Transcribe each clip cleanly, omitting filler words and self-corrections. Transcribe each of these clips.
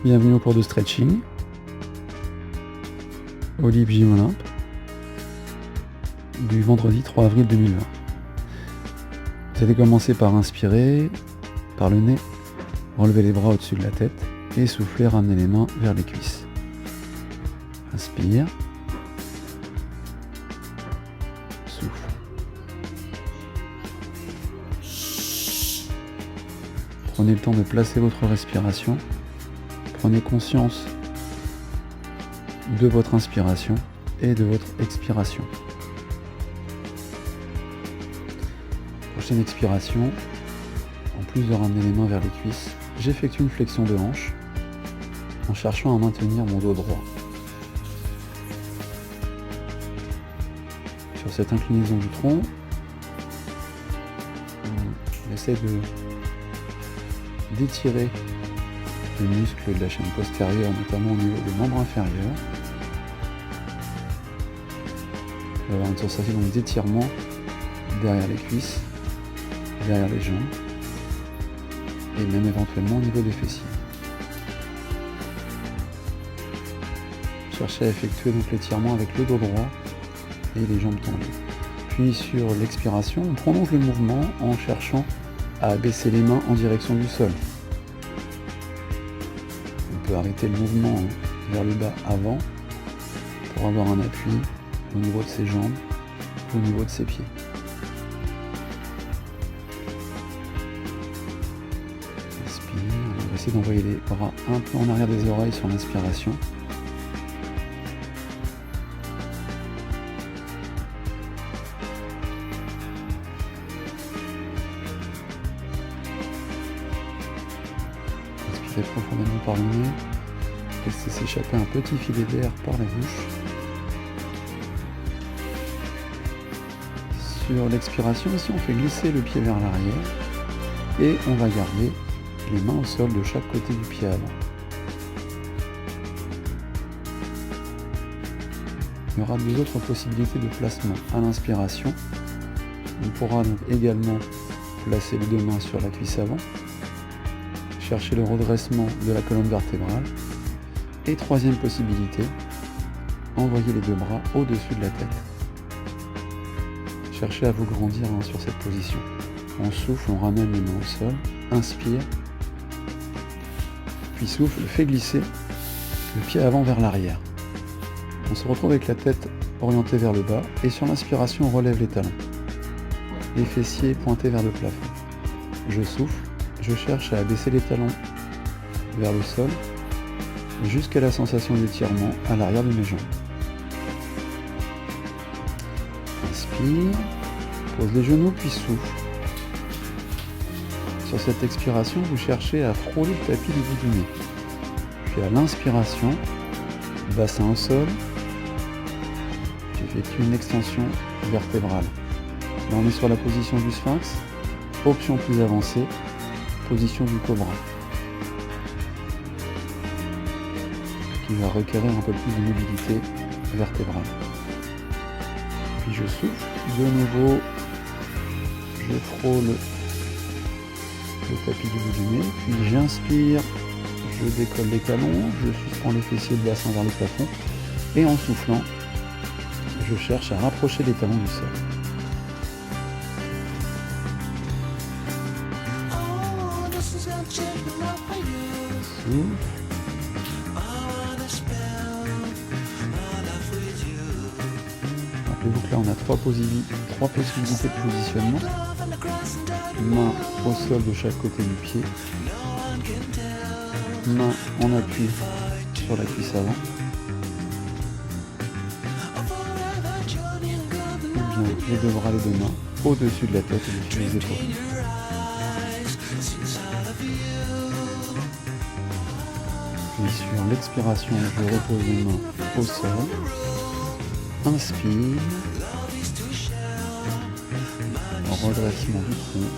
Bienvenue au cours de stretching. Olympe Gym Olympe du vendredi 3 avril 2020. Vous allez commencer par inspirer par le nez, relever les bras au-dessus de la tête et souffler, ramener les mains vers les cuisses. Inspire. Souffle. Prenez le temps de placer votre respiration. Prenez conscience de votre inspiration et de votre expiration. Prochaine expiration, en plus de ramener les mains vers les cuisses, j'effectue une flexion de hanche en cherchant à maintenir mon dos droit. Sur cette inclinaison du tronc, on essaie d'étirer les muscles de la chaîne postérieure, notamment au niveau des membres inférieurs. On va avoir une sensation d'étirement derrière les cuisses, derrière les jambes et même éventuellement au niveau des fessiers. Cherchez à effectuer donc l'étirement avec le dos droit et les jambes tendues. Puis sur l'expiration, on prolonge le mouvement en cherchant à abaisser les mains en direction du sol. On peut arrêter le mouvement vers le bas avant pour avoir un appui au niveau de ses jambes, au niveau de ses pieds. Inspire, on va essayer d'envoyer les bras un peu en arrière des oreilles sur l'inspiration. Inspirez profondément par le nez. Laissez s'échapper un petit filet d'air par la bouche. Sur l'expiration, ici on fait glisser le pied vers l'arrière et on va garder les mains au sol de chaque côté du pied avant. Il y aura deux autres possibilités de placement. À l'inspiration, on pourra donc également placer les deux mains sur la cuisse avant, chercher le redressement de la colonne vertébrale. Et troisième possibilité, envoyer les deux bras au-dessus de la tête. Cherchez à vous grandir sur cette position. On souffle, on ramène les mains au sol, inspire, puis souffle, fait glisser le pied avant vers l'arrière. On se retrouve avec la tête orientée vers le bas et sur l'inspiration, on relève les talons. Les fessiers pointés vers le plafond. Je souffle, je cherche à abaisser les talons vers le sol jusqu'à la sensation d'étirement à l'arrière de mes jambes. Inspire, pose les genoux puis souffle. Sur cette expiration, vous cherchez à frôler le tapis du bout du nez. Puis à l'inspiration, bassin au sol, j'effectue une extension vertébrale. Là on est sur la position du sphinx, option plus avancée, position du cobra, qui va requérir un peu plus de mobilité vertébrale. Puis je souffle, de nouveau je frôle le tapis du bout du nez, puis j'inspire, je décolle les talons, je suspends les fessiers de bassin vers le plafond, et en soufflant, je cherche à rapprocher les talons du sol. Souffle. Rappelez-vous que là on a trois possibilités de positionnement. Main au sol de chaque côté du pied. Main en appui sur la cuisse avant. Ou bien les deux bras, les deux mains au-dessus de la tête et au-dessus des épaules. Puis sur l'expiration, je repose les mains au sol. Inspire. Redressement du tronc.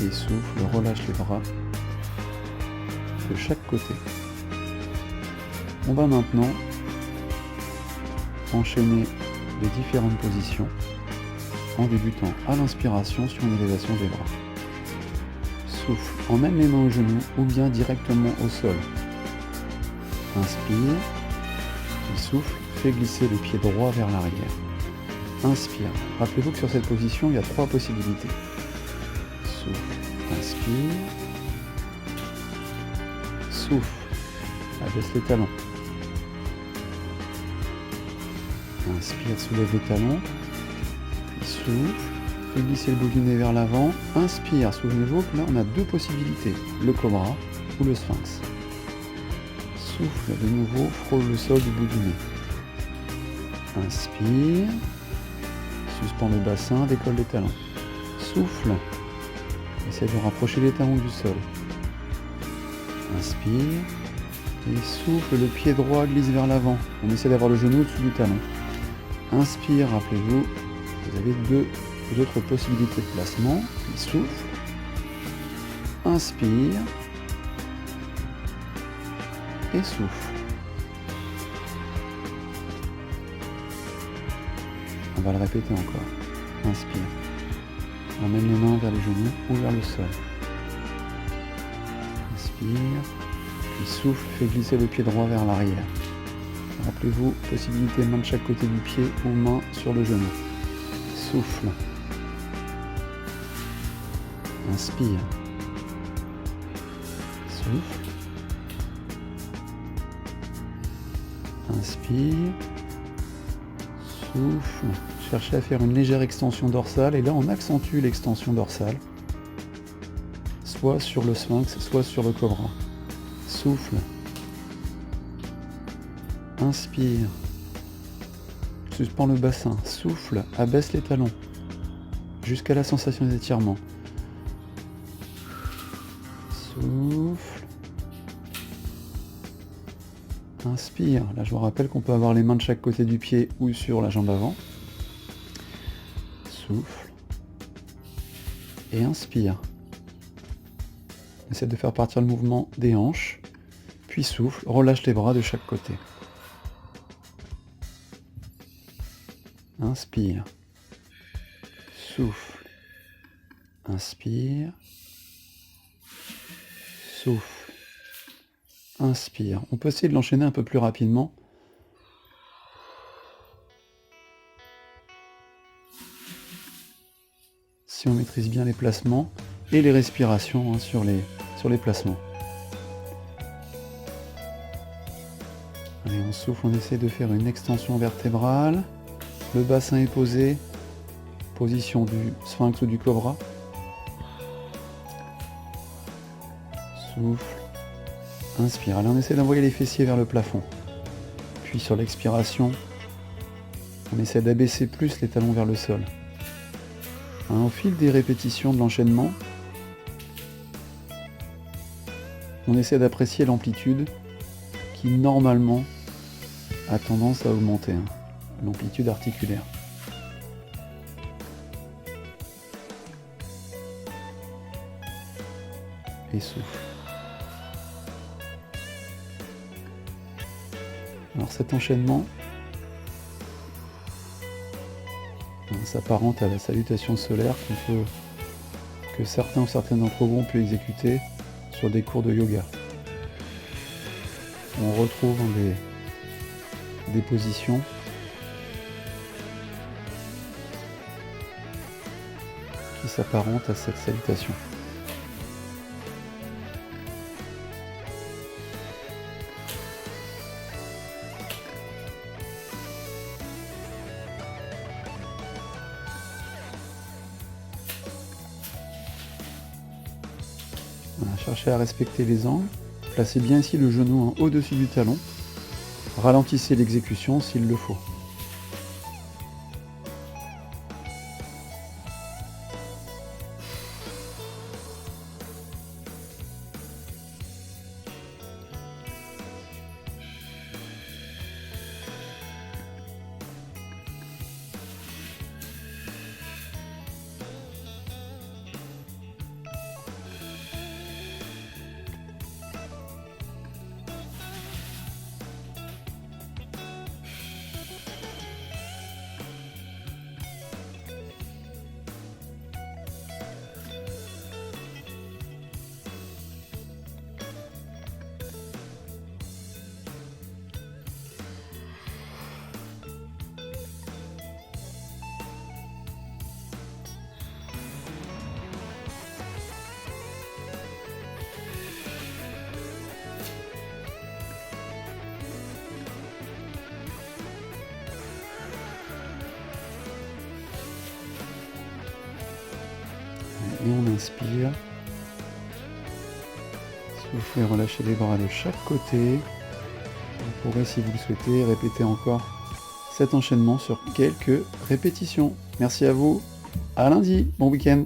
Et souffle, relâche les bras de chaque côté. On va maintenant enchaîner les différentes positions en débutant à l'inspiration sur une élévation des bras. souffle, emmène les mains aux genoux ou bien directement au sol. Inspire, puis souffle, fais glisser les pieds droits vers l'arrière. Inspire. Rappelez-vous que sur cette position, il y a 3 possibilités. Souffle, inspire. Souffle, abaisse les talons. Inspire, soulève les talons. Puis souffle, fais glisser le bout du nez vers l'avant. Inspire, souvenez-vous que là on a 2 possibilités, le cobra ou le sphinx. Souffle de nouveau, frôle le sol du bout du nez. Inspire, suspends le bassin, décolle les talons. Souffle, essaie de rapprocher les talons du sol. Inspire, et souffle, le pied droit glisse vers l'avant. On essaie d'avoir le genou au-dessus du talon. Inspire, rappelez-vous, vous avez 2 autres possibilités de placement. Puis souffle, inspire, et souffle. On va le répéter encore. Inspire. Emmène les mains vers les genoux ou vers le sol. Inspire. Puis souffle, fais glisser le pied droit vers l'arrière. Rappelez-vous, possibilité main de chaque côté du pied ou main sur le genou. Souffle. Inspire. Souffle. Inspire. Souffle. Cherchez à faire une légère extension dorsale et là on accentue l'extension dorsale, soit sur le sphinx, soit sur le cobra. Souffle. Inspire. Suspends le bassin. Souffle. Abaisse les talons jusqu'à la sensation d'étirement. Souffle. Inspire. Là, je vous rappelle qu'on peut avoir les mains de chaque côté du pied ou sur la jambe avant. Souffle. Et inspire. Essaie de faire partir le mouvement des hanches. Puis souffle. Relâche les bras de chaque côté. Inspire. Souffle. Inspire. Souffle. Inspire. On peut essayer de l'enchaîner un peu plus rapidement. Si on maîtrise bien les placements et les respirations sur les placements. Allez, on souffle, on essaie de faire une extension vertébrale. Le bassin est posé. Position du sphinx ou du cobra. Souffle. Inspire. Allez, on essaie d'envoyer les fessiers vers le plafond. Puis sur l'expiration, on essaie d'abaisser plus les talons vers le sol. Au fil des répétitions de l'enchaînement, on essaie d'apprécier l'amplitude qui normalement a tendance à augmenter, l'amplitude articulaire. Et souffle. Alors cet enchaînement s'apparente à la salutation solaire que certains ou certaines d'entre vous ont pu exécuter sur des cours de yoga. On retrouve des positions qui s'apparentent à cette salutation. Voilà, cherchez à respecter les angles. Placez bien ici le genou au-dessus du talon. Ralentissez l'exécution s'il le faut. inspire. Soufflez, relâchez les bras de chaque côté. Vous pourrez, si vous le souhaitez, répéter encore cet enchaînement sur quelques répétitions. Merci à vous. À lundi. Bon week-end.